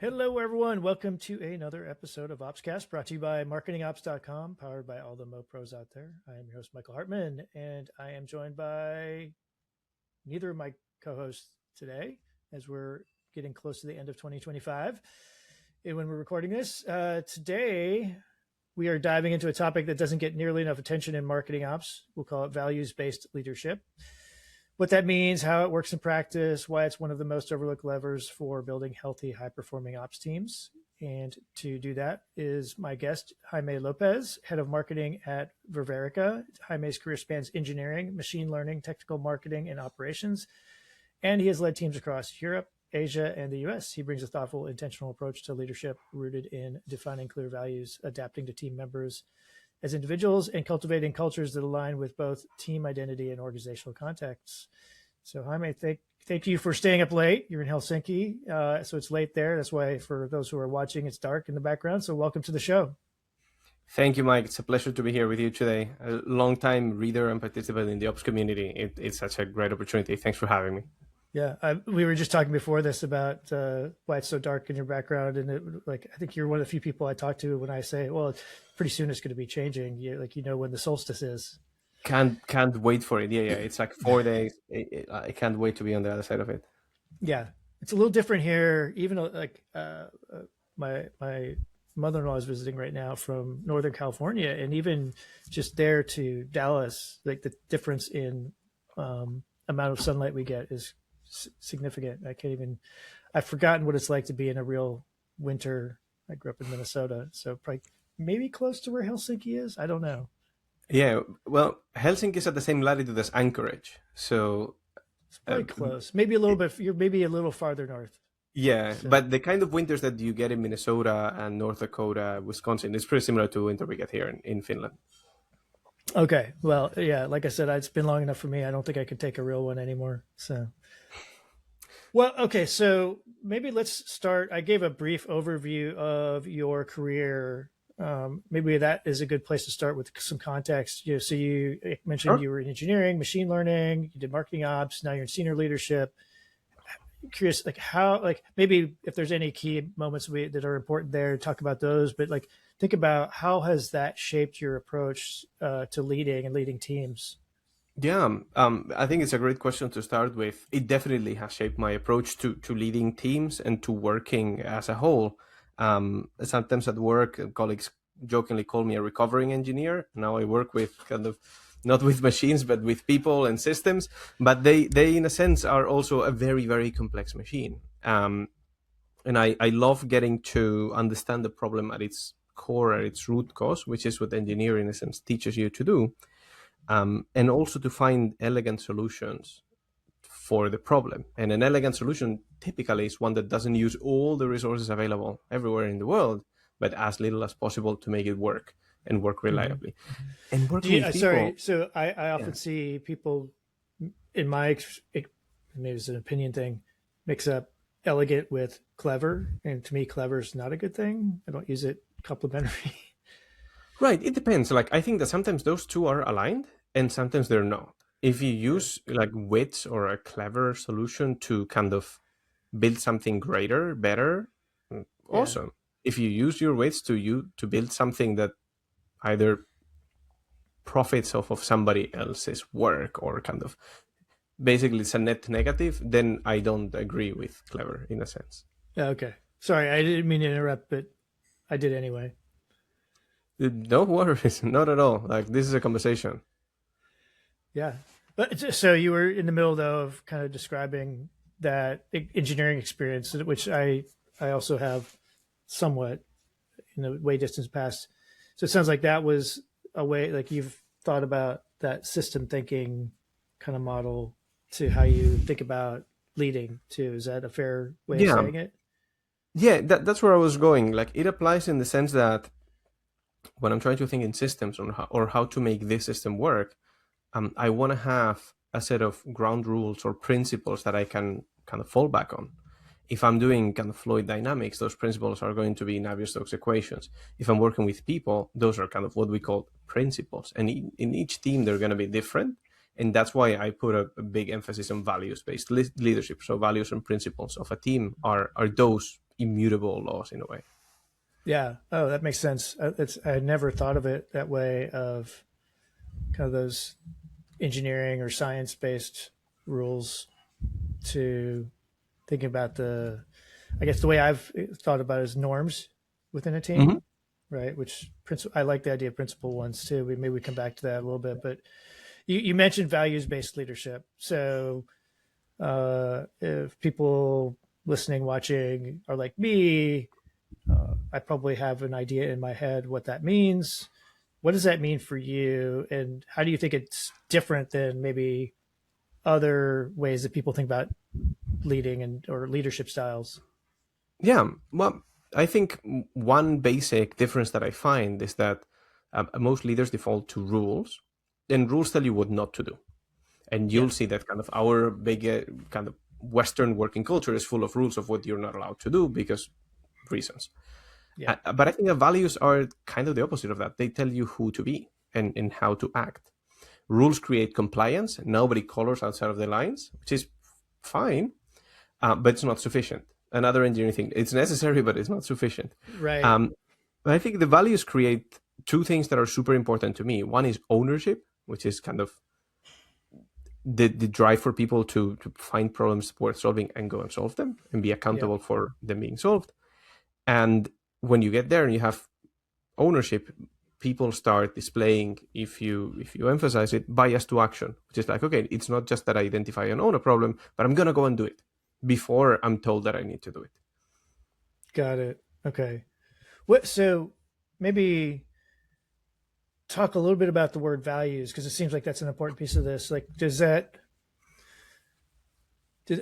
Hello, everyone. Welcome to another episode of OpsCast, brought to you by marketingops.com, powered by all the Mo pros out there. I am your host, Michael Hartmann, and I am joined by neither of my co-hosts today, as we're getting close to the end of 2025. And when we're recording this, today we are diving into a topic that doesn't get nearly enough attention in marketing ops. We'll call it values-based leadership. What that means, how it works in practice, why it's one of the most overlooked levers for building healthy, high-performing ops teams. And to do that is my guest, Jaime López, head of marketing at Ververica. Jaime's career spans engineering, machine learning, technical marketing, and operations. And he has led teams across Europe, Asia, and the US. He brings a thoughtful, intentional approach to leadership rooted in defining clear values, adapting to team members as individuals, and cultivating cultures that align with both team identity and organizational contexts. So Jaime, thank you for staying up late. You're in Helsinki, so it's late there. That's why for those who are watching, it's dark in the background. So welcome to the show. Thank you, Mike. It's a pleasure to be here with you today. A long-time reader and participant in the Ops community. It's such a great opportunity. Thanks for having me. Yeah, we were just talking before this about why it's so dark in your background, and I think you're one of the few people I talk to when I say, "Well, pretty soon it's going to be changing." When the solstice is. Can't wait for it. Yeah. It's like 4 days. I can't wait to be on the other side of it. Yeah, it's a little different here. Even my mother-in-law is visiting right now from Northern California, and even just there to Dallas, like the difference in amount of sunlight we get is significant. I've forgotten what it's like to be in a real winter. I grew up in Minnesota, so probably maybe close to where Helsinki is. I don't know. Yeah, well, Helsinki is at the same latitude as Anchorage, so it's pretty close. Maybe a little bit. You're maybe a little farther north. Yeah, so. But the kind of winters that you get in Minnesota and North Dakota, Wisconsin, is pretty similar to winter we get here in Finland. Okay, well, yeah, like I said, it's been long enough for me. I don't think I could take a real one anymore. So. Well, okay, so maybe let's start. I gave a brief overview of your career. Maybe that is a good place to start with some context. So you mentioned You were in engineering, machine learning, you did marketing ops, now you're in senior leadership. I'm curious, maybe if there's any key moments that are important there, talk about those, but think about how has that shaped your approach to leading and leading teams? Yeah, I think it's a great question to start with. It definitely has shaped my approach to leading teams and to working as a whole. Sometimes at work, colleagues jokingly call me a recovering engineer. Now I work with not with machines, but with people and systems. But they in a sense, are also a very, very complex machine. And I love getting to understand the problem at its core, at its root cause, which is what engineering, in a sense, teaches you to do. And also to find elegant solutions for the problem. And an elegant solution typically is one that doesn't use all the resources available everywhere in the world, but as little as possible to make it work and work reliably. Mm-hmm. And work with people. Sorry, so I often see people, in my, maybe it's an opinion thing, mix up elegant with clever. And to me, clever is not a good thing. I don't use it complimentary. Right, it depends. I think that sometimes those two are aligned and sometimes they're not. If you use wits or a clever solution to kind of build something greater, better, awesome. Yeah. If you use your wits to build something that either profits off of somebody else's work or kind of basically it's a net negative, then I don't agree with clever in a sense. Okay. Sorry, I didn't mean to interrupt, but I did anyway. No worries, not at all. This is a conversation. Yeah. But so you were in the middle, though, of kind of describing that engineering experience, which I also have somewhat in the way distance past. So it sounds like that was a way, you've thought about that system thinking kind of model to how you think about leading too. Is that a fair way of saying it? Yeah, that's where I was going. It applies in the sense that when I'm trying to think in systems or how to make this system work, I want to have a set of ground rules or principles that I can kind of fall back on. If I'm doing kind of fluid dynamics, those principles are going to be Navier-Stokes equations. If I'm working with people, those are kind of what we call principles. And in each team, they're going to be different. And that's why I put a big emphasis on values-based leadership. So values and principles of a team are those immutable laws in a way. Yeah. Oh, that makes sense. I never thought of it that way, of kind of those engineering or science based rules, to thinking about I guess the way I've thought about it is norms within a team, Hmm. right? Which I like the idea of principle ones too. Maybe we come back to that a little bit, but you mentioned values based leadership. So if people listening, watching are like me, I probably have an idea in my head what that means. What does that mean for you? And how do you think it's different than maybe other ways that people think about leading and or leadership styles? Yeah, well, I think one basic difference that I find is that most leaders default to rules, and rules tell you what not to do. And Yeah. you'll see that kind of our big kind of Western working culture is full of rules of what you're not allowed to do because reasons. Yeah. But I think the values are kind of the opposite of that. They tell you who to be and how to act. Rules create compliance. Nobody colors outside of the lines, which is fine, but it's not sufficient. Another engineering thing, it's necessary, but it's not sufficient. Right. Um, but I think the values create two things that are super important to me. One is ownership, which is kind of the drive for people to find problems worth solving and go and solve them and be Yeah. accountable for them being solved. And when you get there and you have ownership, people start displaying, if you emphasize it, bias to action, which is like, okay, it's not just that I identify and own a problem, but I'm gonna go and do it before I'm told that I need to do it. Got it. Okay. What? So maybe talk a little bit about the word values, because it seems like that's an important piece of this. Like,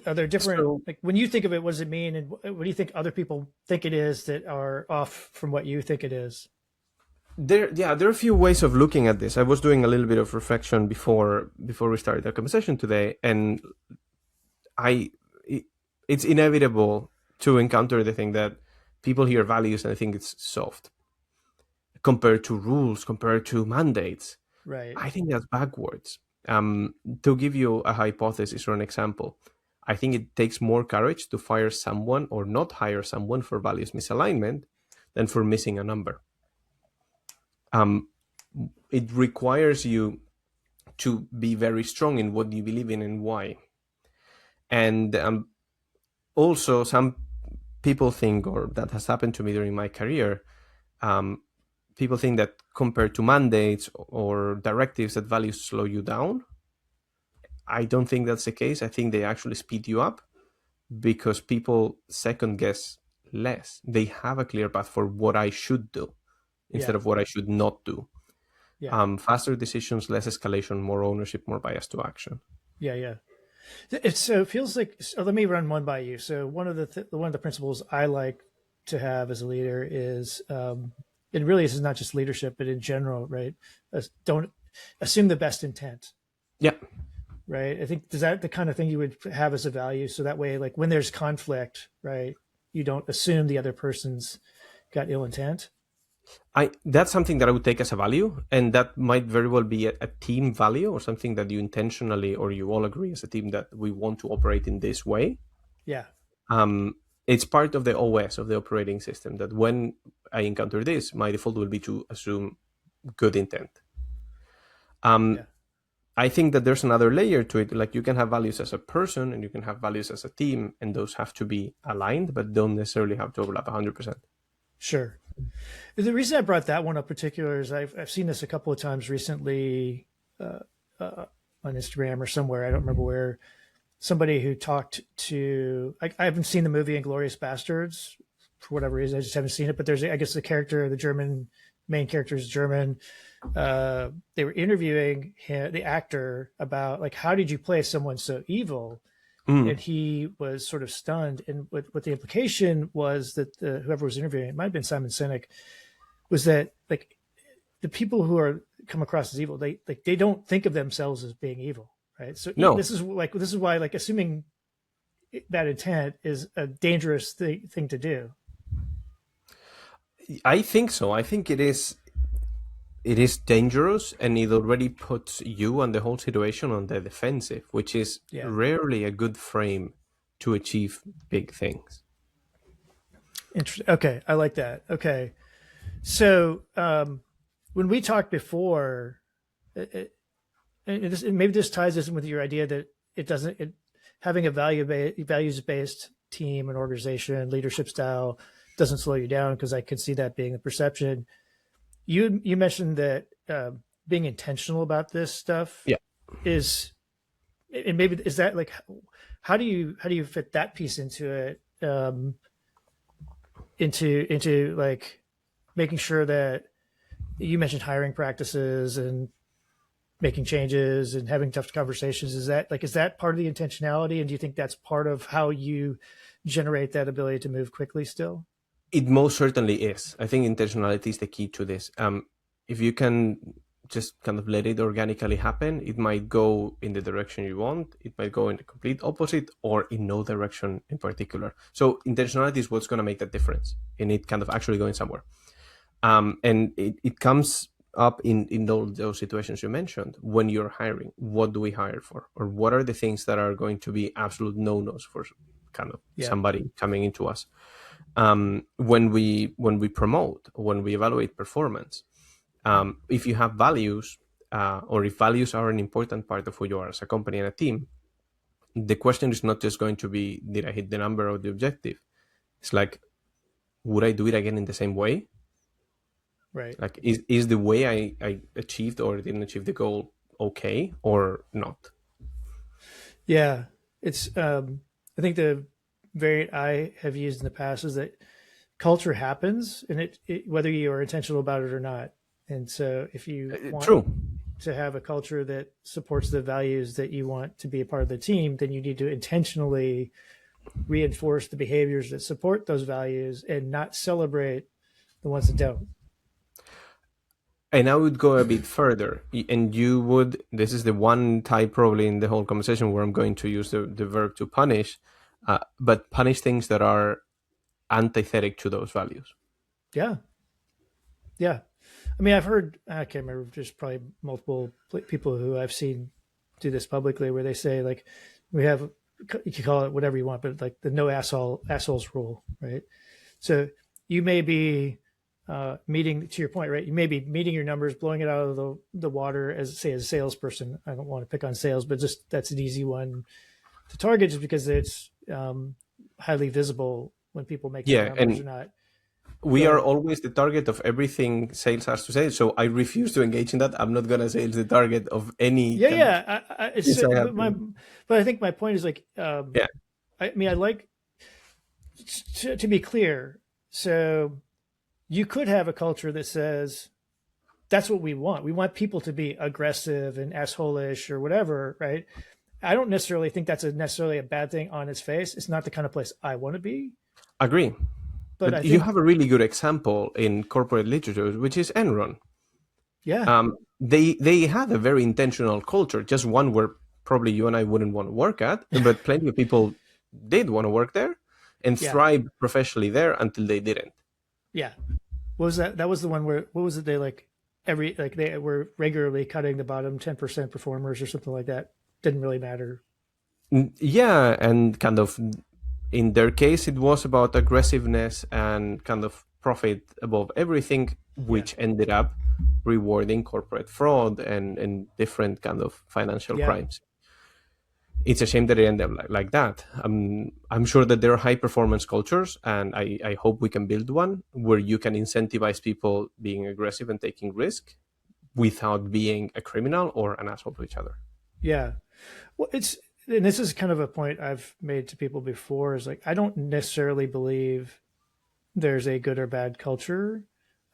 are there different, So like when you think of it, what does it mean, and what do you think other people think it is that are off from what you think it is? there are a few ways of looking at this. I was doing a little bit of reflection before we started our conversation today, and I it, it's inevitable to encounter the thing that people hear values and I think it's soft compared to rules, compared to mandates. Right. I think that's backwards. To give you a hypothesis or an example, I think it takes more courage to fire someone or not hire someone for values misalignment than for missing a number. Um, it requires you to be very strong in what you believe in and why. And also, some people think, or that has happened to me during my career, um, people think that compared to mandates or directives, that values slow you down. I don't think that's the case. I think they actually speed you up because people second guess less. They have a clear path for what I should do instead Yeah. of what I should not do. Yeah. Faster decisions, less escalation, more ownership, more bias to action. Yeah. Yeah. It feels like. So let me run one by you. So one of the principles I like to have as a leader is, and really this is not just leadership, but in general, right? Don't assume the best intent, Yeah, right? I think, is that the kind of thing you would have as a value? So that way, like when there's conflict, right, you don't assume the other person's got ill intent. that's something that I would take as a value, and that might very well be a team value or something that you intentionally or you all agree as a team that we want to operate in this way. Yeah. Um, it's part of the OS of the operating system that when I encounter this, my default will be to assume good intent. Um, Yeah. I think that there's another layer to it. Like you can have values as a person and you can have values as a team, and those have to be aligned, but don't necessarily have to overlap 100%. Sure. The reason I brought that one up particular is I've seen this a couple of times recently, uh, on Instagram or somewhere. I don't remember where. Somebody who talked to, I haven't seen the movie Inglorious Bastards for whatever reason. I just haven't seen it. But there's, I guess, the character, the German main character is German. They were interviewing the actor about, like, how did you play someone so evil? Mm, And he was sort of stunned. And what the implication was that whoever was interviewing, it might have been Simon Sinek, was that, like, the people who are come across as evil, they don't think of themselves as being evil, right? So no, this is why, like, assuming that intent is a dangerous thing to do. I think so. I think it is dangerous, and it already puts you and the whole situation on the defensive, which is Yeah. rarely a good frame to achieve big things. Interesting. Okay, I like that. Okay, so when we talked before, it, maybe this ties this in with your idea that it doesn't having a values based team and organization leadership style doesn't slow you down, because I could see that being the perception. You mentioned that being intentional about this stuff Yeah. is, and maybe is that like, how do you fit that piece into it, into like making sure that you mentioned hiring practices and making changes and having tough conversations. Is that part of the intentionality, and do you think that's part of how you generate that ability to move quickly still? It most certainly is. I think intentionality is the key to this. If you can just kind of let it organically happen, it might go in the direction you want. It might go in the complete opposite or in no direction in particular. So intentionality is what's going to make that difference in it kind of actually going somewhere. And it comes up in all those situations you mentioned. When you're hiring, what do we hire for? Or what are the things that are going to be absolute no-nos for kind of somebody coming into us? When we promote, when we evaluate performance, if you have values, or if values are an important part of who you are as a company and a team, the question is not just going to be, did I hit the number or the objective? It's like, would I do it again in the same way? Right. Like, is the way I achieved or didn't achieve the goal okay or not? Yeah. It's I think the variant I have used in the past is that culture happens, and whether you are intentional about it or not. And so if you want True. to have a culture that supports the values that you want to be a part of the team, then you need to intentionally reinforce the behaviors that support those values and not celebrate the ones that don't. And I would go a bit further, and this is the one type probably in the whole conversation where I'm going to use the verb to punish, but punish things that are antithetic to those values. Yeah. Yeah. I mean, I can't remember, there's probably multiple people who I've seen do this publicly, where they say, like, we have, you can call it whatever you want, but like the no assholes rule, right? So you may be meeting, to your point, right? You may be meeting your numbers, blowing it out of the water as a salesperson. I don't want to pick on sales, but just that's an easy one to target, just because it's highly visible when people make their numbers or not. We are always the target of everything sales has to say, so I refuse to engage in that. I'm not gonna say it's the target of any. But I think my point is like, I mean, I like to be clear. So you could have a culture that says that's what we want. We want people to be aggressive and asshole-ish or whatever, right? I don't necessarily think that's necessarily a bad thing on its face. It's not the kind of place I want to be. Agree. But I think you have a really good example in corporate literature, which is Enron. Yeah. They had a very intentional culture, just one where probably you and I wouldn't want to work at, but plenty of people did want to work there and thrive professionally there until they didn't. Yeah. What was that? That was the one where, what was it? They they were regularly cutting the bottom 10% performers or something like that. Didn't really matter. Yeah. And kind of in their case, it was about aggressiveness and kind of profit above everything, which ended up rewarding corporate fraud and different kind of financial crimes. It's a shame that it ended up like that. I'm sure that there are high performance cultures, and I hope we can build one where you can incentivize people being aggressive and taking risk without being a criminal or an asshole to each other. Yeah. Well, and this is kind of a point I've made to people before, is like, I don't necessarily believe there's a good or bad culture.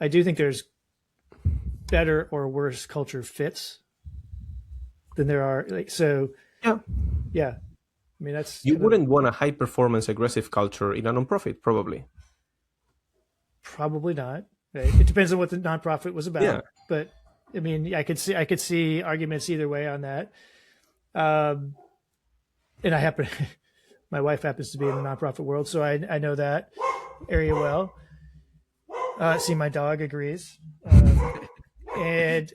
I do think there's better or worse culture fits than there are. Like, so yeah. I mean, you wouldn't want a high performance aggressive culture in a nonprofit, probably. Probably not. Right? It depends on what the nonprofit was about. Yeah. But I mean, I could see arguments either way on that. And my wife happens to be in the nonprofit world, so I know that area well. See, my dog agrees. But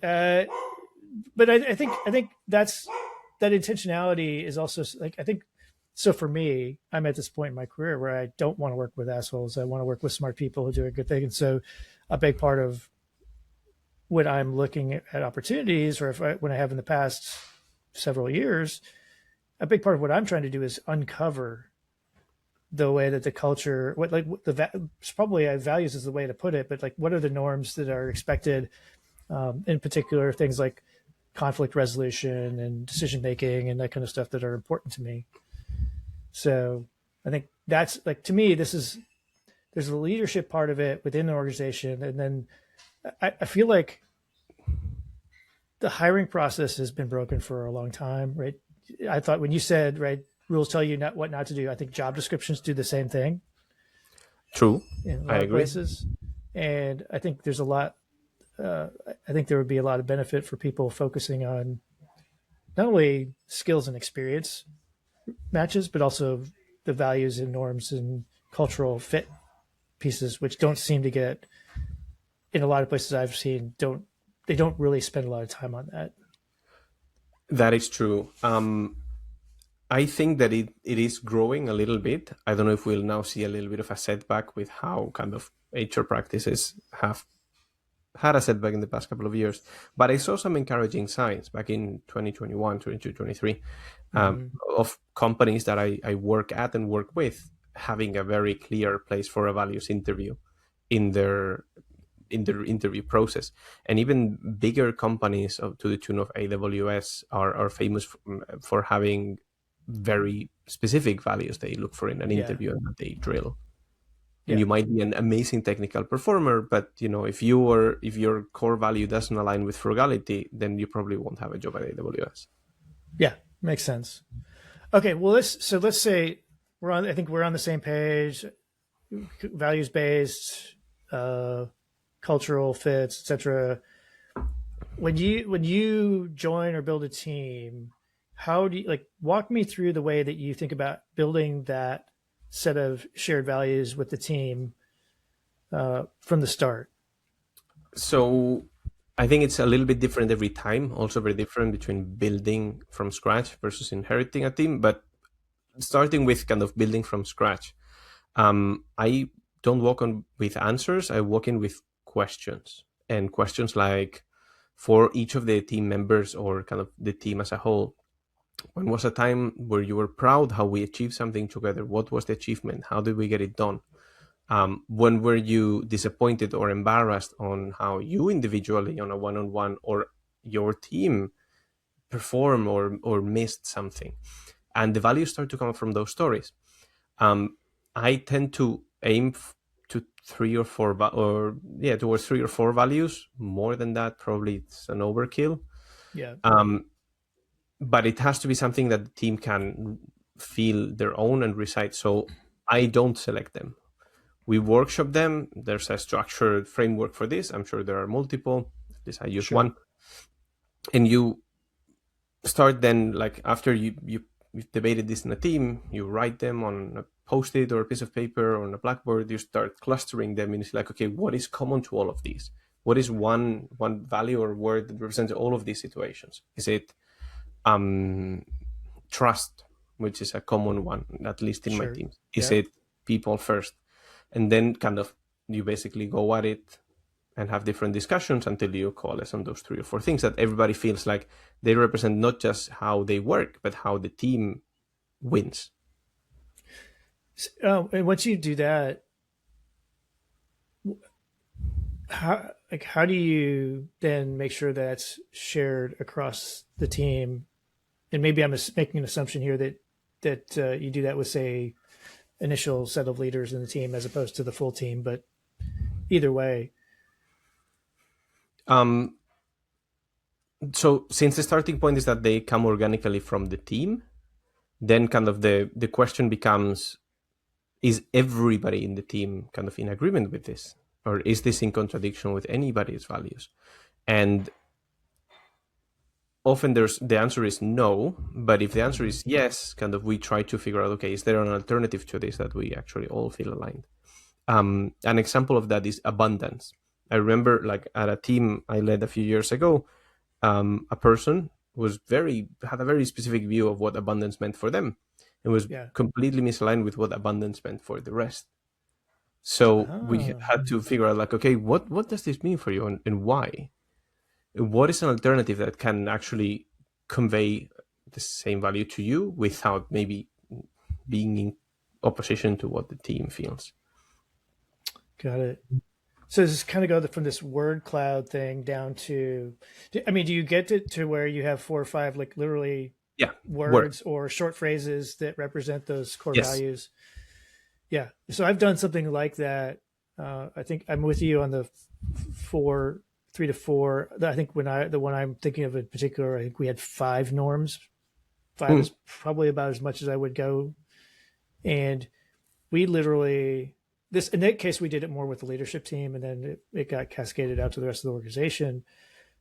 I think that intentionality is also, like, I think so for me, I'm at this point in my career where I don't want to work with assholes. I want to work with smart people who do a good thing. And so a big part of when I'm looking at opportunities, or when I have in the past several years, a big part of what I'm trying to do is uncover the way that the culture, what like probably values is the way to put it, but like what are the norms that are expected, in particular things like conflict resolution and decision making and that kind of stuff that are important to me. So I think that's like, to me, there's a leadership part of it within the organization, and then I feel like the hiring process has been broken for a long time, right? I thought when you said, right, rules tell you what not to do, I think job descriptions do the same thing. True. In a I lot of agree. places. And I think there's a lot, I think there would be a lot of benefit for people focusing on not only skills and experience matches, but also the values and norms and cultural fit pieces, which don't seem to get, in a lot of places I've seen, they don't really spend a lot of time on that. That is true. I think that it is growing a little bit. I don't know if we'll now see a little bit of a setback with how kind of HR practices have had a setback in the past couple of years. But I saw some encouraging signs back in 2021, 2023, of companies that I work at and work with having a very clear place for a values interview in their interview process. And even bigger companies to the tune of AWS are famous for having very specific values they look for in an interview and that they drill. And you might be an amazing technical performer, but if your core value doesn't align with frugality, then you probably won't have a job at AWS. Yeah, makes sense. Okay, well let's say I think we're on the same page, values based, cultural fits, etc. When you join or build a team, how do you walk me through the way that you think about building that set of shared values with the team from the start? So I think it's a little bit different every time, also very different between building from scratch versus inheriting a team. But starting with kind of building from scratch, I don't walk on with answers. I walk in with questions, and questions like, for each of the team members or kind of the team as a whole, when was a time where you were proud how we achieved something together? What was the achievement? How did we get it done? When were you disappointed or embarrassed on how you individually on a one-on-one or your team perform or missed something? And the values start to come from those stories. I tend to aim to towards 3 or 4 values. More than that, probably it's an overkill. Yeah. But it has to be something that the team can feel their own and recite. So I don't select them. We workshop them. There's a structured framework for this. I'm sure there are multiple. At least I use one. And you start then, like after you've debated this in a team, you write them on a Post-it or a piece of paper or on a blackboard. You start clustering them, and it's like, okay, what is common to all of these? What is one value or word that represents all of these situations? Is it trust, which is a common one, at least in my team? Is it people first? And then kind of you basically go at it and have different discussions until you coalesce on those 3 or 4 things that everybody feels like they represent not just how they work, but how the team wins. And once you do that, how do you then make sure that's shared across the team? And maybe I'm making an assumption here that you do that with, say, initial set of leaders in the team as opposed to the full team, but either way. So since the starting point is that they come organically from the team, then kind of the question becomes, is everybody in the team kind of in agreement with this? Or is this in contradiction with anybody's values? And often the answer is no, but if the answer is yes, kind of we try to figure out, okay, is there an alternative to this that we actually all feel aligned? An example of that is abundance. I remember, like at a team I led a few years ago, a person had a very specific view of what abundance meant for them. It was Yeah. completely misaligned with what abundance meant for the rest. So we Ah, had to figure out, like, okay, what does this mean for you, and why? What is an alternative that can actually convey the same value to you without maybe being in opposition to what the team feels? got it. So does this kind of go from this word cloud thing down to, I mean, do you get to where you have 4 or 5, like literally Yeah, work. words or short phrases that represent those core Yes. values? Yeah. So I've done something like that. I think I'm with you on the 3 to 4. I think the one I'm thinking of in particular, I think we had 5 norms. 5 Mm. is probably about as much as I would go. And we literally, this in that case, we did it more with the leadership team, and then it got cascaded out to the rest of the organization.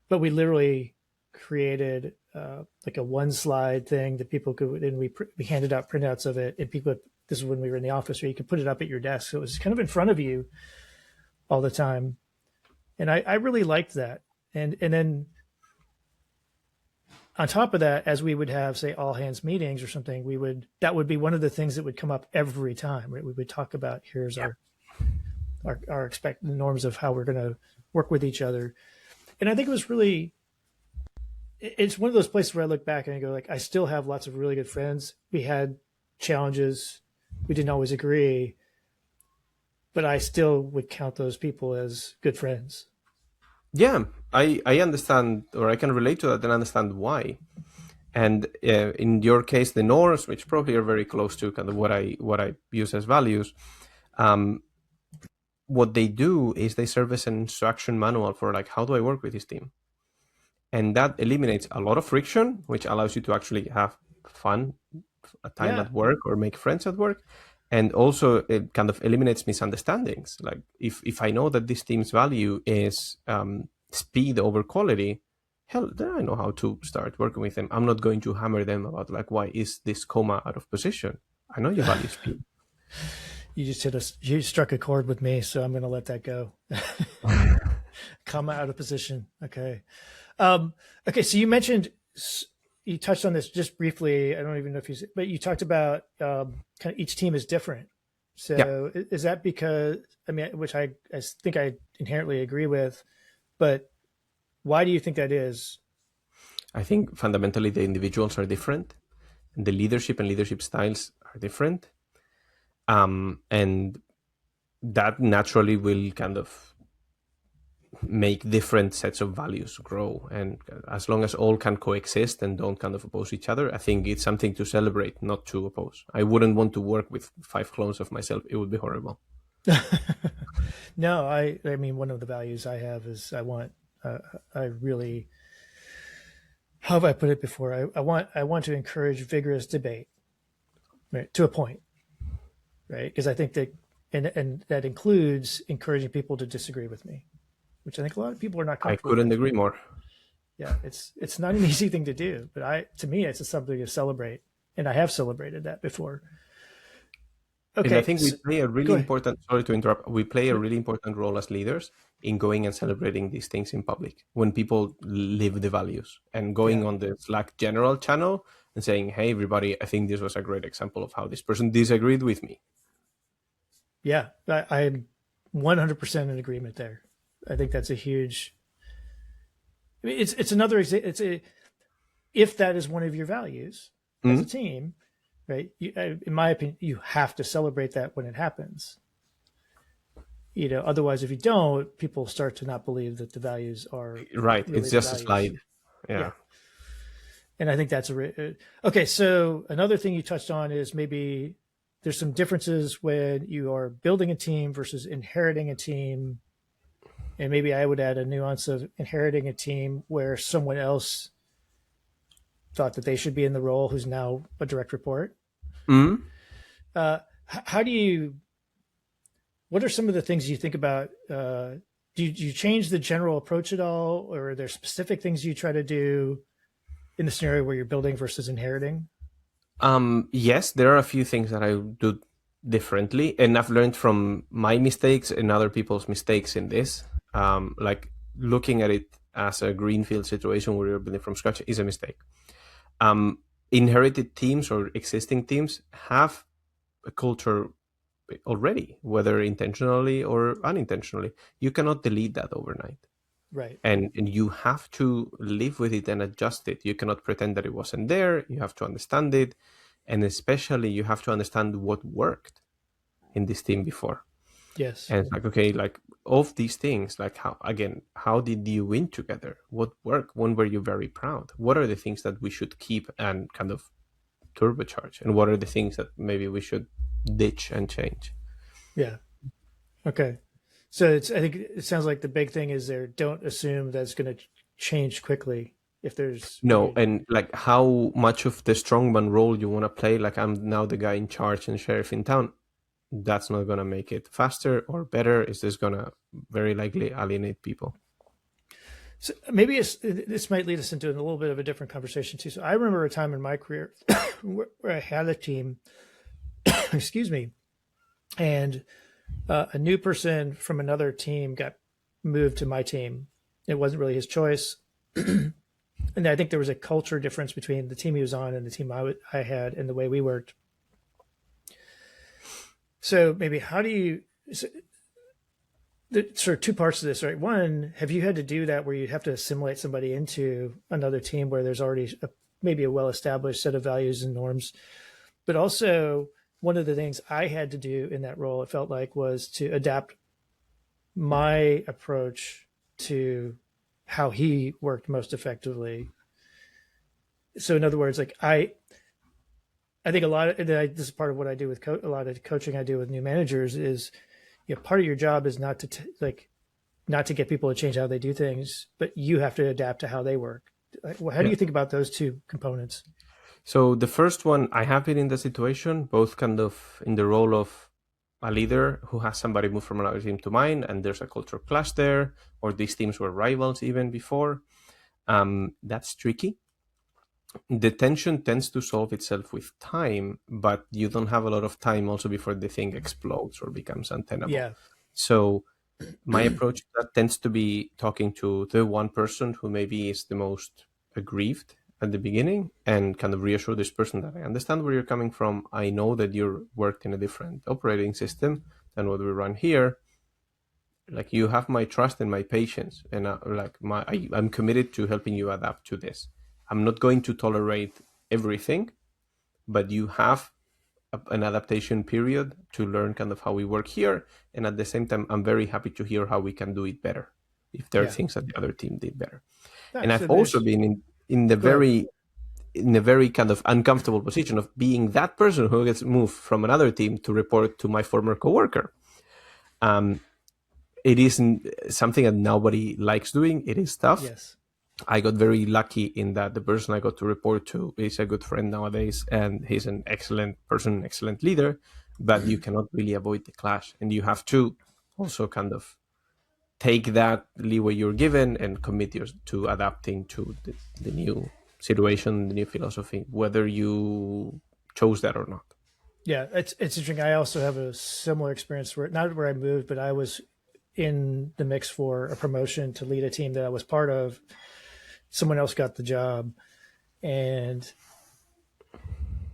But we literally created like a 1 slide thing that people could, and we handed out printouts of it, and people. This is when we were in the office, where you could put it up at your desk, so it was kind of in front of you all the time, and I really liked that. And then on top of that, as we would have, say, all hands meetings or something, that would be one of the things that would come up every time. Right? We would talk about, here's Yeah. our expected norms of how we're going to work with each other. And I think it was really, it's one of those places where I look back and I go, like, I still have lots of really good friends. We had challenges, we didn't always agree, but I still would count those people as good friends. Yeah, I understand, or I can relate to that and understand why. And in your case, the norms, which probably are very close to kind of what I use as values, um, what they do is they serve as an instruction manual for, like, how do I work with this team? And that eliminates a lot of friction, which allows you to actually have fun, a time Yeah. at work, or make friends at work. And also it kind of eliminates misunderstandings. Like, if I know that this team's value is speed over quality, hell, then I know how to start working with them. I'm not going to hammer them about, like, why is this comma out of position? I know you value speed. You struck a chord with me, so I'm going to let that go. Comma out of position. Okay. Okay. So you touched on this just briefly. I don't even know if but you talked about kind of each team is different. So Yeah, is that because, I mean, which I think I inherently agree with, but why do you think that is? I think fundamentally the individuals are different, and the leadership and leadership styles are different. And that naturally will kind of make different sets of values grow. And as long as all can coexist and don't kind of oppose each other, I think it's something to celebrate, not to oppose. I wouldn't want to work with 5 clones of myself. It would be horrible. No, I mean, one of the values I have is I really, how have I put it before? I want to encourage vigorous debate, right, to a point, right? Because I think that, and that includes encouraging people to disagree with me, which I think a lot of people are not I comfortable couldn't with. agree more. Yeah, it's not an easy thing to do, but to me, it's something to celebrate, and I have celebrated that before. And I Okay, think we so, play a go really ahead. important, sorry to interrupt, we play a really important role as leaders in going and celebrating these things in public when people live the values, and going Yeah, on the Slack general channel and saying, hey, everybody, I think this was a great example of how this person disagreed with me. yeah, I'm 100% in agreement there. I think that's a huge. I mean, it's another example. If that is one of your values as a Mm-hmm. team, right? In my opinion, you have to celebrate that when it happens. Otherwise, if you don't, people start to not believe that the values are Right. really It's the just a values. slide. Yeah, Yeah. and I think that's okay. So another thing you touched on is maybe there's some differences when you are building a team versus inheriting a team, and maybe I would add a nuance of inheriting a team where someone else thought that they should be in the role who's now a direct report. Mm-hmm. How do you? What are some of the things you think about? Do you change the general approach at all, or are there specific things you try to do in the scenario where you're building versus inheriting? Yes, there are a few things that I do differently, and I've learned from my mistakes and other people's mistakes in this. Like, looking at it as a greenfield situation where you're building from scratch is a mistake. inherited teams or existing teams have a culture already, whether intentionally or unintentionally. You cannot delete that overnight. Right. And you have to live with it and adjust it. You cannot pretend that it wasn't there. You have to understand it. And especially you have to understand what worked in this team before. Yes. And it's like, okay, like of these things, like how did you win together? What worked? When were you very proud? What are the things that we should keep and kind of turbocharge? And what are the things that maybe we should ditch and change? Yeah. Okay. So I think it sounds like the big thing is there. Don't assume that's going to change quickly. If there's No, and like how much of the strongman role you want to play, like I'm now the guy in charge and sheriff in town, that's not going to make it faster or better. It's just going to very likely alienate people. So maybe this might lead us into a little bit of a different conversation too. So I remember a time in my career where I had a team, excuse me, and a new person from another team got moved to my team. It wasn't really his choice. And I think there was a culture difference between the team he was on and the team I had and the way we worked. So maybe how do you, sort of two parts of this, right? One, have you had to do that where you have to assimilate somebody into another team where there's already maybe a well-established set of values and norms? But also, one of the things I had to do in that role, it felt like, was to adapt my approach to how he worked most effectively. So in other words, like I think a lot of this is part of what I do with a lot of coaching I do with new managers is, part of your job is not to get people to change how they do things, but you have to adapt to how they work. How do you think about those two components? So the first one, I have been in the situation, both kind of in the role of a leader who has somebody move from another team to mine, and there's a culture clash there, or these teams were rivals even before. That's tricky. The tension tends to solve itself with time, but you don't have a lot of time also before the thing explodes or becomes untenable. Yeah. So my approach to that tends to be talking to the one person who maybe is the most aggrieved at the beginning and kind of reassure this person that I understand where you're coming from. I know that you're worked in a different operating system than what we run here. Like, you have my trust and my patience, and I'm committed to helping you adapt to this. I'm not going to tolerate everything, but you have an adaptation period to learn kind of how we work here. And at the same time, I'm very happy to hear how we can do it better if there are things that the other team did better. And I've also been in a very kind of uncomfortable position of being that person who gets moved from another team to report to my former coworker. It isn't something that nobody likes doing. It is tough. Yes. I got very lucky in that the person I got to report to is a good friend nowadays, and he's an excellent person, excellent leader, but you cannot really avoid the clash. And you have to also kind of take that leeway you're given and commit to adapting to the new situation, the new philosophy, whether you chose that or not. Yeah, it's interesting. I also have a similar experience not where I moved, but I was in the mix for a promotion to lead a team that I was part of. Someone else got the job, and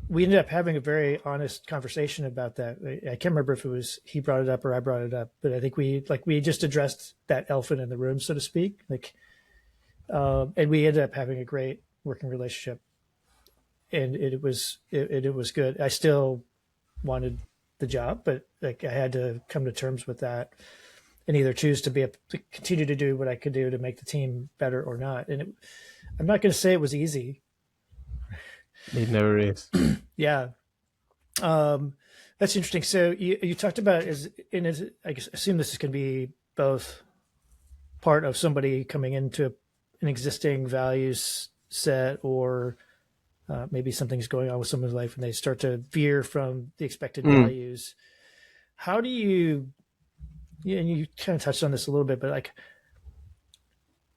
we ended up having a very honest conversation about that. I can't remember if it was he brought it up or I brought it up, but I think we just addressed that elephant in the room, so to speak. And we ended up having a great working relationship, and it was good. I still wanted the job, but I had to come to terms with that and either choose to continue to do what I could do to make the team better or not. And I'm not going to say it was easy. It never is. Yeah. That's interesting. So you talked about I guess, assume this can be both part of somebody coming into an existing values set, or maybe something's going on with someone's life and they start to veer from the expected values. How do you, and you kind of touched on this a little bit, but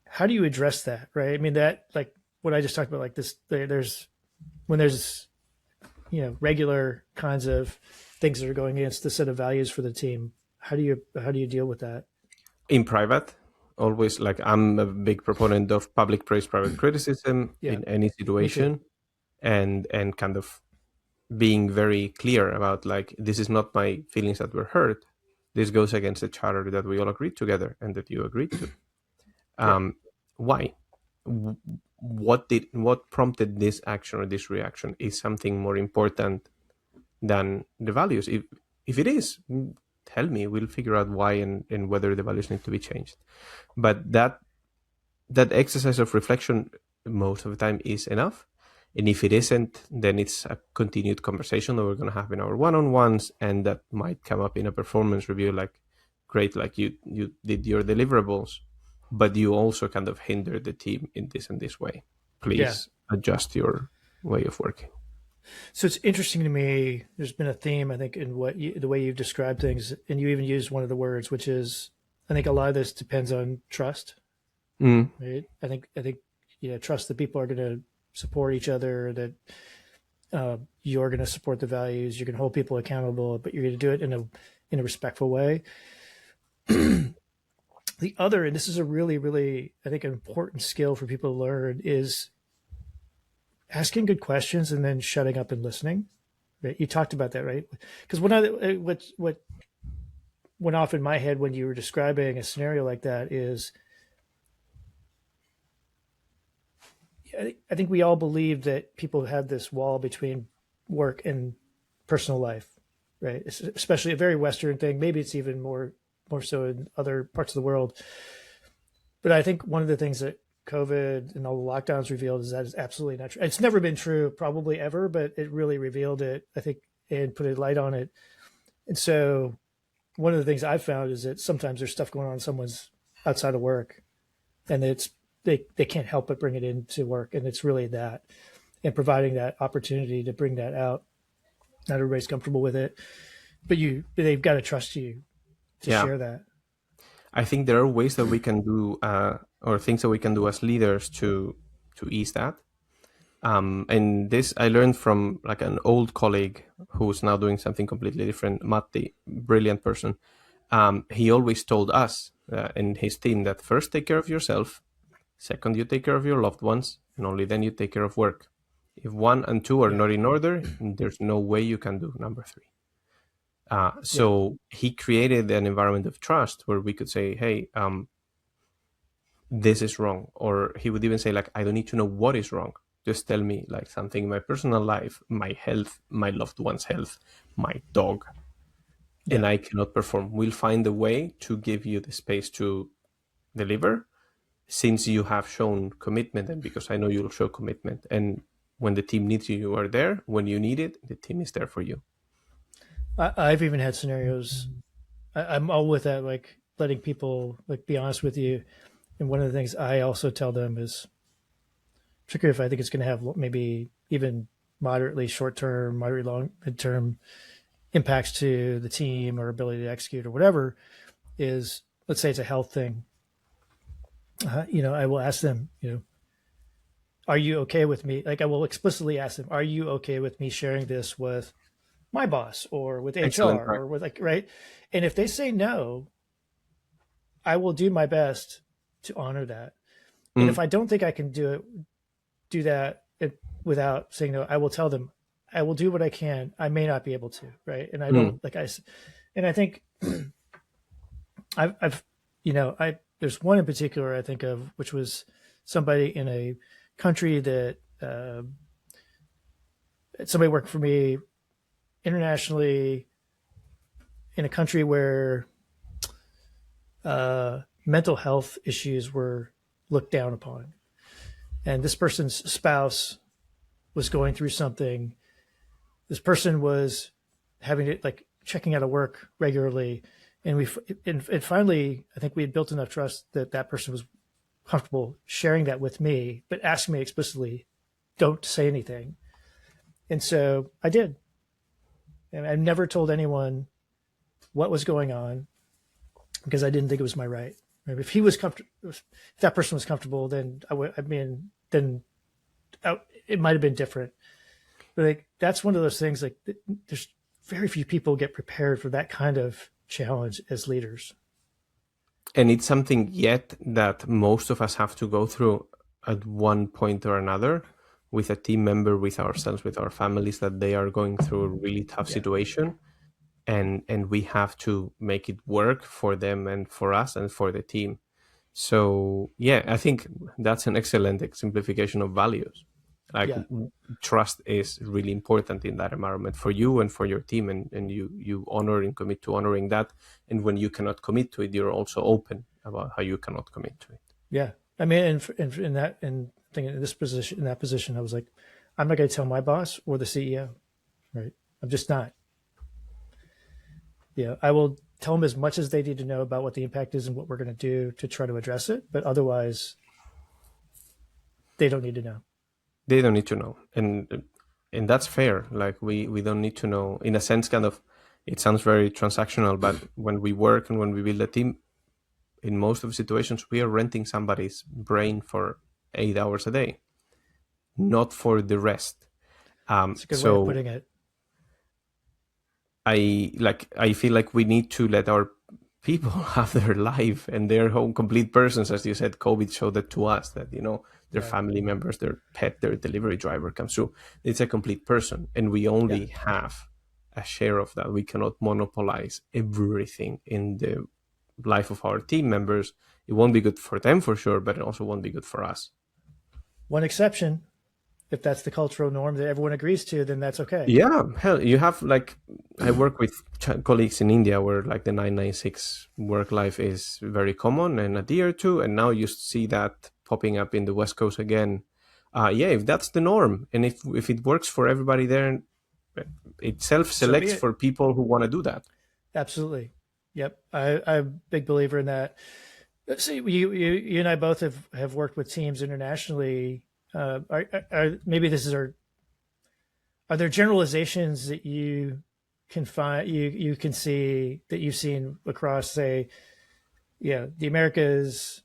how do you address that? Right. I mean, that, like what I just talked about, like this, there's regular kinds of things that are going against the set of values for the team. How do you deal with that? In private, always, like, I'm a big proponent of public praise, private criticism in any situation. and kind of being very clear about like, this is not my feelings that were hurt. This goes against the charter that we all agreed together and that you agreed to. Yeah. Why? What prompted this action or this reaction? Is something more important than the values? If it is, tell me. We'll figure out why and whether the values need to be changed. But that exercise of reflection most of the time is enough. And if it isn't, then it's a continued conversation that we're going to have in our one-on-ones, and that might come up in a performance review. Like, great, like you did your deliverables, but you also kind of hindered the team in this and this way. Please adjust your way of working. So it's interesting to me. There's been a theme, I think, in the way you've described things, and you even used one of the words, which is, I think a lot of this depends on trust. Right? I think trust that people are going to support each other, that you're going to support the values, you're going to hold people accountable, but you're going to do it in a respectful way. The other, and this is a really, really, I think, an important skill for people to learn, is asking good questions and then shutting up and listening. Right? You talked about that, right? Because what went off in my head when you were describing a scenario like that is, I think we all believe that people have this wall between work and personal life, right? It's especially a very Western thing. Maybe it's even more so in other parts of the world. But I think one of the things that COVID and all the lockdowns revealed is that it's absolutely not true. It's never been true, probably ever, but it really revealed it, I think, and put a light on it. And so one of the things I've found is that sometimes there's stuff going on in someone's outside of work, and they can't help but bring it into work. And it's really that, and providing that opportunity to bring that out. Not everybody's comfortable with it, but they've got to trust you to share that. I think there are ways that we can do, or things that we can do as leaders to ease that. And this I learned from like an old colleague who's now doing something completely different, Matti, brilliant person. He always told us and his team that first take care of yourself, second you take care of your loved ones, and only then you take care of work. If 1 and 2 are not in order, there's no way you can do number 3. So he created an environment of trust where we could say, hey, this is wrong. Or he would even say, like, I don't need to know what is wrong. Just tell me, like, something in my personal life, my health, my loved one's health, my dog, and I cannot perform. We'll find a way to give you the space to deliver, since you have shown commitment, and because I know you'll show commitment. And when the team needs you, you are there. When you need it, the team is there for you. I've even had scenarios. I'm all with that, like letting people like be honest with you. And one of the things I also tell them is, particularly if I think it's going to have maybe even moderately short-term, moderately long mid-term impacts to the team or ability to execute or whatever, is, let's say it's a health thing. I will ask them, are you okay with me? Like, I will explicitly ask them, are you okay with me sharing this with my boss or with HR or with, like, right? And if they say no, I will do my best to honor that. And if I don't think I can do that without saying no, I will tell them I will do what I can. I may not be able to, right? And I don't and I think there's one in particular I think of, which was somebody in a country that somebody worked for me internationally in a country where mental health issues were looked down upon. And this person's spouse was going through something. This person was having to, like, checking out of work regularly. And finally, I think we had built enough trust that that person was comfortable sharing that with me, but asking me explicitly, don't say anything. And so I did. And I never told anyone what was going on because I didn't think it was my right. If he was comfortable, if that person was comfortable, then it might have been different. But like, that's one of those things, like, there's very few people get prepared for that kind of challenge as leaders. And it's something yet that most of us have to go through at one point or another. with a team member, with ourselves, with our families, that they are going through a really tough Yeah. situation, and we have to make it work for them and for us and for the team. So yeah, I think that's an excellent exemplification of values. Like, Yeah. trust is really important in that environment for you and for your team, and you honor and commit to honoring that. And when you cannot commit to it, you're also open about how you cannot commit to it. Yeah. I mean, in that, and thinking in this position, in that position, I was like, I'm not going to tell my boss or the CEO, right? I'm just not. Yeah. I will tell them as much as they need to know about what the impact is and what we're going to do to try to address it. But otherwise, they don't need to know. They don't need to know, and that's fair. Like, we don't need to know, in a sense. Kind of, it sounds very transactional, but when we work and when we build a team, in most of the situations, we are renting somebody's brain for 8 hours a day, not for the rest. It's a good way of So putting it. I feel like we need to let our people have their life and their own complete persons. As you said, COVID showed that to us, that their Yeah. family members, their pet, their delivery driver comes through. It's a complete person, and we Yeah. only have a share of that. We cannot monopolize everything in the life of our team members. It won't be good for them for sure, but it also won't be good for us. One exception, if that's the cultural norm that everyone agrees to, then that's okay. Yeah, hell, you have, like, I work with colleagues in India where, like, the 996 work life is very common and adhered to, and now you see that popping up in the West Coast again. Yeah, if that's the norm, and if it works for everybody there, it self So be selects it. for people who want to do that. Absolutely. Yep. I'm a big believer in that. See, you and I both have worked with teams internationally. Maybe this is are there generalizations that you can find you can see that you've seen across, say, the Americas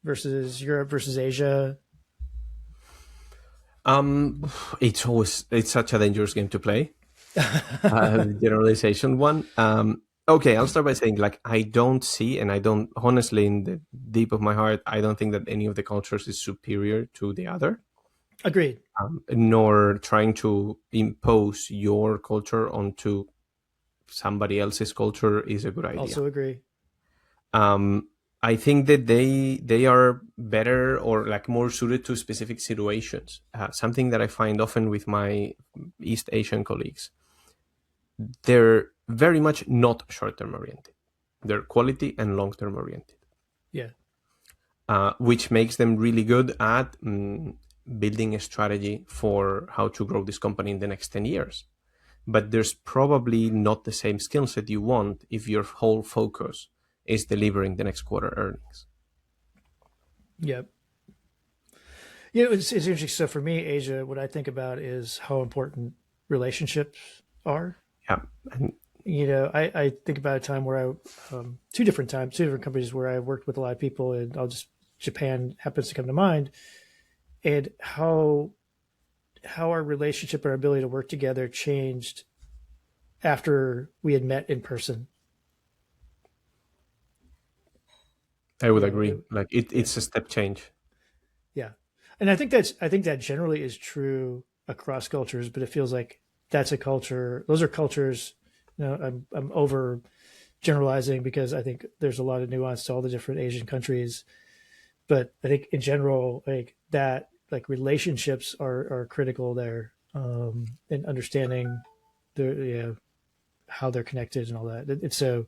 versus Europe versus Asia? Um, it's such a dangerous game to play. Generalization one. Okay, I'll start by saying, like, I don't see, and I don't, honestly, in the deep of my heart, I don't think that any of the cultures is superior to the other, Agreed. nor trying to impose your culture onto somebody else's culture is a good idea. Also agree. Um, I think that they are better, or like more suited to specific situations. Something that I find often with my East Asian colleagues, they're very much not short-term oriented. They're quality and long-term oriented, Yeah. which makes them really good at building a strategy for how to grow this company in the next 10 years. But there's probably not the same skill set you want if your whole focus is delivering the next quarter earnings. Yep. It's interesting. So for me, Asia, what I think about is how important relationships are. Yeah. And I think about a time where two different companies where I worked with a lot of people, and Japan happens to come to mind, and how our relationship, our ability to work together changed after we had met in person. I would You know, agree. Like, yeah, it's a step change. yeah, and I think that generally is true across cultures, but it feels like that's a culture. Those are cultures. I'm over generalizing because I think there's a lot of nuance to all the different Asian countries, but I think in general, like relationships are critical there, in understanding how they're connected and all that. So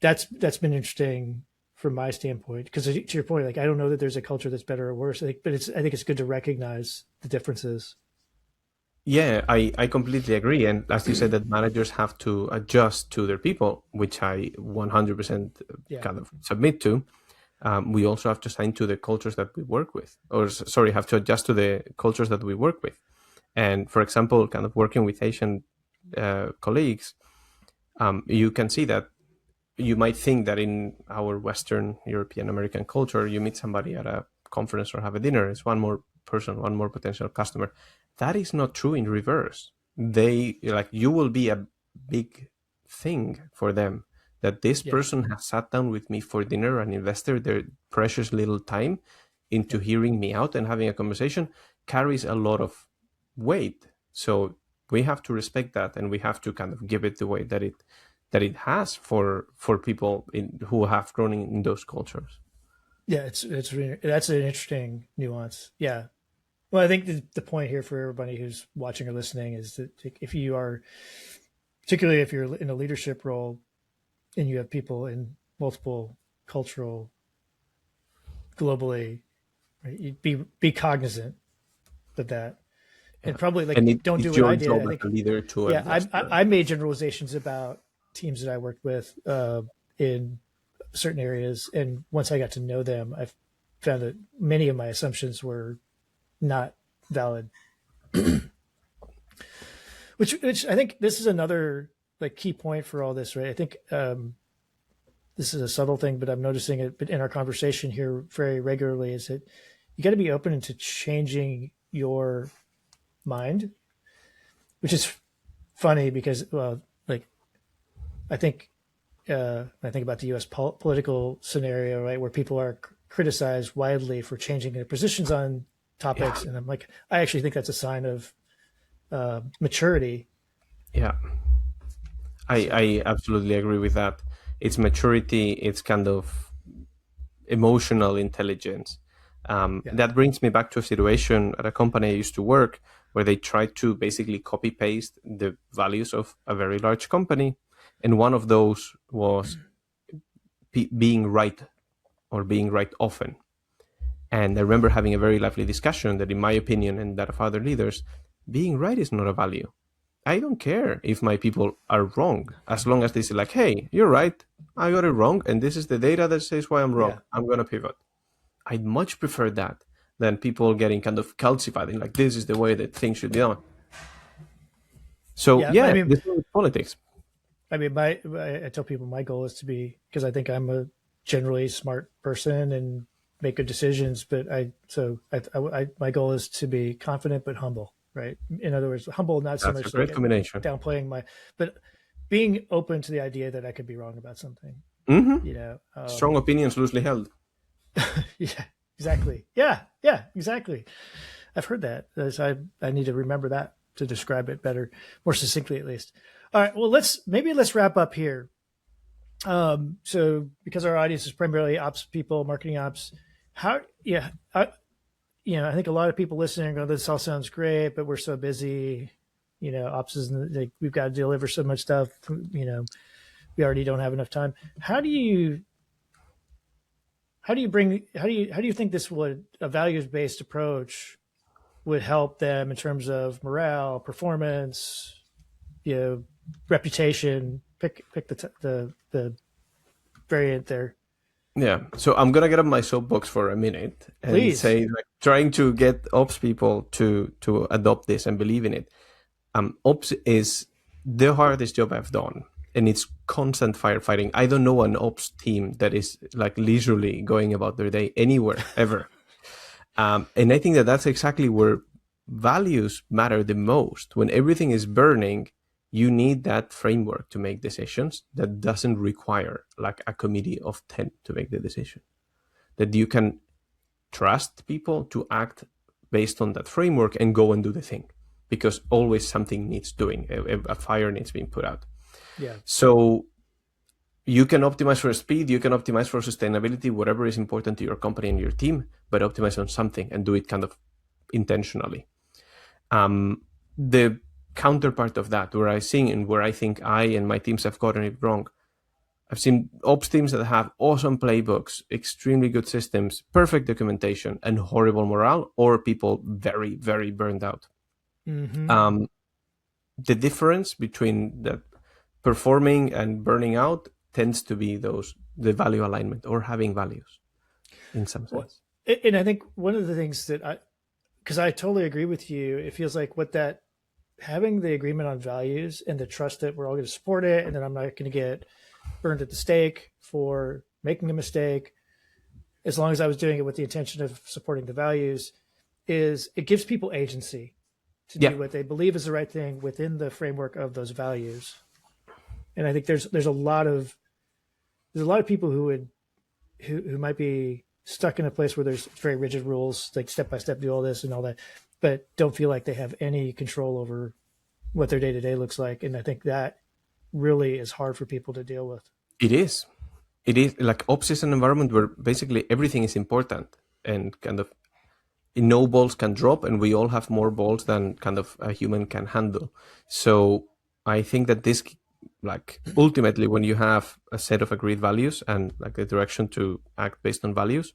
that's been interesting from my standpoint, because to your point, like, I don't know that there's a culture that's better or worse. I think it's good to recognize the differences. Yeah, I completely agree. And as you said, that managers have to adjust to their people, which I 100% Yeah, kind of submit to. We also have to sign to the cultures that we work with, or sorry, have to adjust to the cultures that we work with. And for example, kind of working with Asian colleagues, you can see that you might think that in our Western European American culture, you meet somebody at a conference or have a dinner, it's one more person, one more potential customer. That is not true in reverse. They, like, you will be a big thing for them, that this yeah, person has sat down with me for dinner and invested their precious little time into yeah, hearing me out and having a conversation. carries a lot of weight. So we have to respect that, and we have to kind of give it the weight that it has for people who have grown in those cultures. Yeah, it's really, that's an interesting nuance. Yeah. Well, I think the point here for everybody who's watching or listening is that if you are, particularly if you're in a leadership role and you have people in multiple cultural, globally, right, you be cognizant of that, and probably And don't do it's what I your did. job I as think, a leader to yeah, address that. I made generalizations about teams that I worked with in certain areas, and once I got to know them, I found that many of my assumptions were not valid. which I think this is another key point for all this, right? I think this is a subtle thing, but I'm noticing it in our conversation here very regularly, is that you got to be open to changing your mind, which is funny because, well, like I think about the U.S. political scenario, right, where people are criticized widely for changing their positions on topics, and I'm like, I actually think that's a sign of maturity. Yeah, I absolutely agree with that. It's maturity. It's kind of emotional intelligence. Yeah. That brings me back to a situation at a company I used to work where they tried to basically copy paste the values of a very large company. And one of those was being right, or being right often. And I remember having a very lively discussion that, in my opinion and that of other leaders, being right is not a value. I don't care if my people are wrong, as long as they say, like, hey, you're right, I got it wrong, and this is the data that says why I'm wrong. Yeah. I'm going to pivot. I'd much prefer that than people getting kind of calcified and like, this is the way that things should be done. So, Yeah. yeah, this is politics. I mean, I tell people my goal is to be, because I think I'm a generally smart person and make good decisions, but my goal is to be confident but humble, right? In other words, humble, not so That's a much great combination. downplaying but being open to the idea that I could be wrong about something. Mm-hmm. Strong opinions loosely held. Yeah, exactly. Yeah, exactly. I've heard that. I need to remember that to describe it better, more succinctly at least. All right. Well, let's wrap up here. So because our audience is primarily ops people, marketing ops, I think a lot of people listening go, this all sounds great, but we're so busy. Ops is we've got to deliver so much stuff. We already don't have enough time. How do you think this a values-based approach would help them in terms of morale, performance, reputation? Pick the variant there. Yeah. So I'm gonna get up my soapbox for a minute and Please. say, like, trying to get ops people to adopt this and believe in it. Ops is the hardest job I've done, and it's constant firefighting. I don't know an ops team that is like leisurely going about their day anywhere ever. And I think that that's exactly where values matter the most. When everything is burning, you need that framework to make decisions that doesn't require like a committee of 10 to make the decision. That you can trust people to act based on that framework and go and do the thing, because always something needs doing. A fire needs being put out. Yeah. So you can optimize for speed, you can optimize for sustainability, whatever is important to your company and your team, but optimize on something and do it kind of intentionally. The counterpart of that, where I think I and my teams have gotten it wrong, I've seen ops teams that have awesome playbooks, extremely good systems, perfect documentation, and horrible morale, or people very, very burned out. Mm-hmm. The difference between that performing and burning out tends to be the value alignment, or having values in some sense. Well, and I think one of the things because I totally agree with you, it feels like having the agreement on values and the trust that we're all going to support it, and that I'm not going to get burned at the stake for making a mistake, as long as I was doing it with the intention of supporting the values, it gives people agency to do what they believe is the right thing within the framework of those values. And I think there's a lot of people who might be stuck in a place where there's very rigid rules, like step by step, do all this and all that. but don't feel like they have any control over what their day to day looks like. And I think that really is hard for people to deal with. It is. It is like ops is an environment where basically everything is important and kind of no balls can drop, and we all have more balls than kind of a human can handle. So I think that this, like ultimately, when you have a set of agreed values and like the direction to act based on values,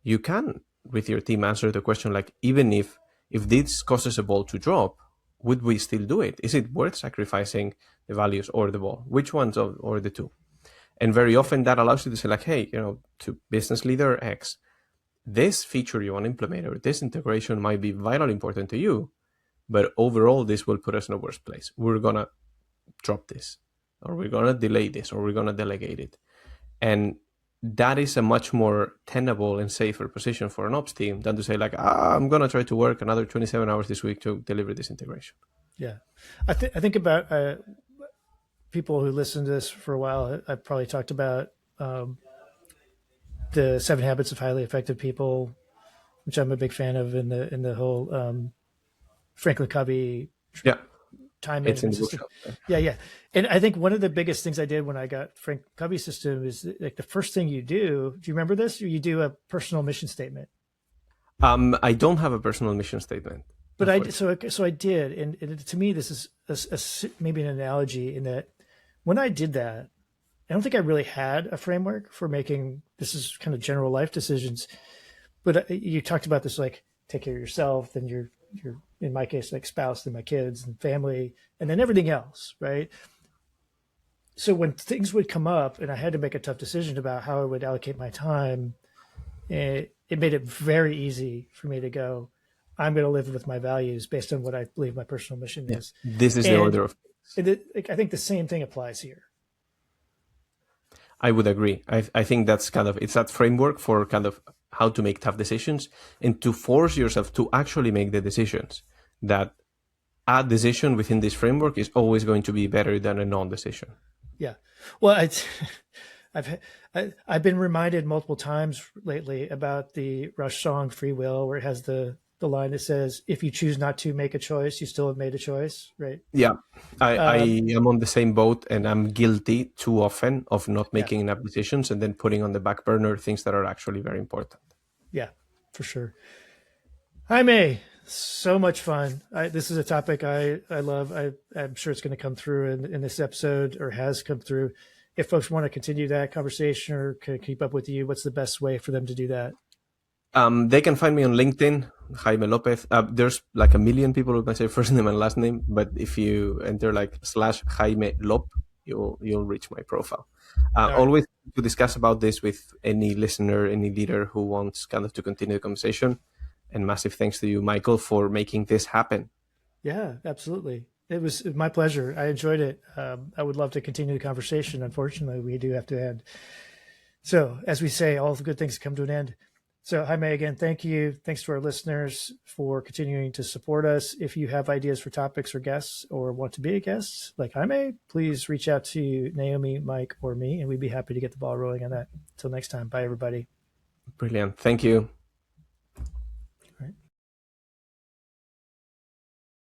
you can with your team answer the question like, even if this causes a ball to drop, would we still do it? Is it worth sacrificing the values or the ball? Which ones or the two? And very often that allows you to say like, hey, to business leader X, this feature you want to implement or this integration might be vitally important to you, but overall this will put us in a worse place. We're going to drop this, or we're going to delay this, or we're going to delegate it. And that is a much more tenable and safer position for an ops team than to say like, I'm going to try to work another 27 hours this week to deliver this integration. Yeah. I think about people who listen to this for a while. I've probably talked about the 7 Habits of Highly Effective People, which I'm a big fan of in the whole Franklin Covey time management system. Yeah. And I think one of the biggest things I did when I got Frank Covey's system is like the first thing you do you remember this? You do a personal mission statement. I don't have a personal mission statement. But I did. And to me, this is maybe an analogy in that when I did that, I don't think I really had a framework for making, this is kind of general life decisions, but you talked about this, like take care of yourself, then you're in my case, like spouse, then my kids and family, and then everything else. Right. So when things would come up and I had to make a tough decision about how I would allocate my time, it made it very easy for me to go, I'm going to live with my values based on what I believe my personal mission is. This is the order of things. I think the same thing applies here. I would agree. I think that's kind of, it's that framework for kind of how to make tough decisions and to force yourself to actually make the decisions. That a decision within this framework is always going to be better than a non-decision. Yeah. Well, I've been reminded multiple times lately about the Rush song Free Will, where it has the line that says, if you choose not to make a choice, you still have made a choice, right? Yeah. I am on the same boat, and I'm guilty too often of not making enough decisions and then putting on the back burner things that are actually very important. Yeah, for sure. Jaime, so much fun. This is a topic I love. I'm sure it's going to come through in this episode, or has come through. If folks want to continue that conversation or can keep up with you, what's the best way for them to do that? They can find me on LinkedIn, Jaime López. There's like a million people with my first name and last name, but if you enter like /Jaime Lop, you'll reach my profile. Right. Always to discuss about this with any listener, any leader who wants kind of to continue the conversation. And massive thanks to you, Michael, for making this happen. Yeah, absolutely. It was my pleasure. I enjoyed it. I would love to continue the conversation. Unfortunately, we do have to end. So as we say, all the good things come to an end. So Jaime, again, thank you. Thanks to our listeners for continuing to support us. If you have ideas for topics or guests or want to be a guest like Jaime, please reach out to Naomi, Mike, or me, and we'd be happy to get the ball rolling on that. Until next time. Bye, everybody. Brilliant. Thank you.